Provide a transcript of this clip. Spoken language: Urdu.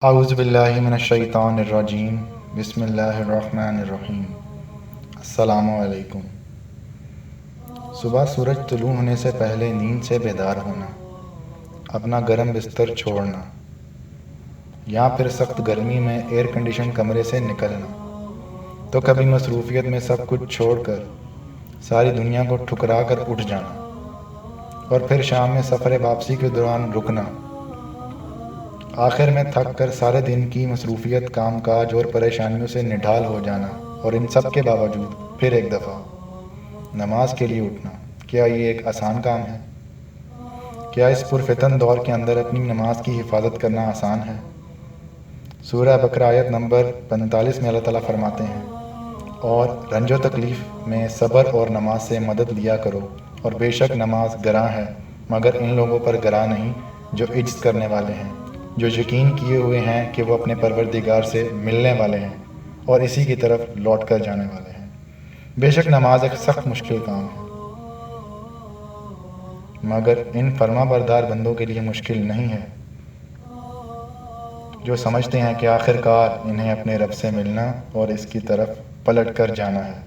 اعوذ باللہ من الشیطان الرجیم بسم اللہ الرحمن الرحیم۔ السلام علیکم۔ صبح سورج طلوع ہونے سے پہلے نیند سے بیدار ہونا، اپنا گرم بستر چھوڑنا، یا پھر سخت گرمی میں ایئر کنڈیشن کمرے سے نکلنا، تو کبھی مصروفیت میں سب کچھ چھوڑ کر ساری دنیا کو ٹھکرا کر اٹھ جانا، اور پھر شام میں سفر واپسی کے دوران رکنا، آخر میں تھک کر سارے دن کی مصروفیت، کام کاج اور پریشانیوں سے نڈھال ہو جانا، اور ان سب کے باوجود پھر ایک دفعہ نماز کے لیے اٹھنا۔ کیا یہ ایک آسان کام ہے؟ کیا اس پرفتن دور کے اندر اپنی نماز کی حفاظت کرنا آسان ہے؟ سورہ بقرہ آیت نمبر 45 میں اللہ تعالیٰ فرماتے ہیں، اور رنج و تکلیف میں صبر اور نماز سے مدد لیا کرو، اور بے شک نماز گراں ہے، مگر ان لوگوں پر گراں نہیں جو عجز کرنے والے ہیں، جو یقین کیے ہوئے ہیں کہ وہ اپنے پروردگار سے ملنے والے ہیں اور اسی کی طرف لوٹ کر جانے والے ہیں۔ بے شک نماز ایک سخت مشکل کام ہے، مگر ان فرما بردار بندوں کے لیے مشکل نہیں ہے جو سمجھتے ہیں کہ آخر کار انہیں اپنے رب سے ملنا اور اس کی طرف پلٹ کر جانا ہے۔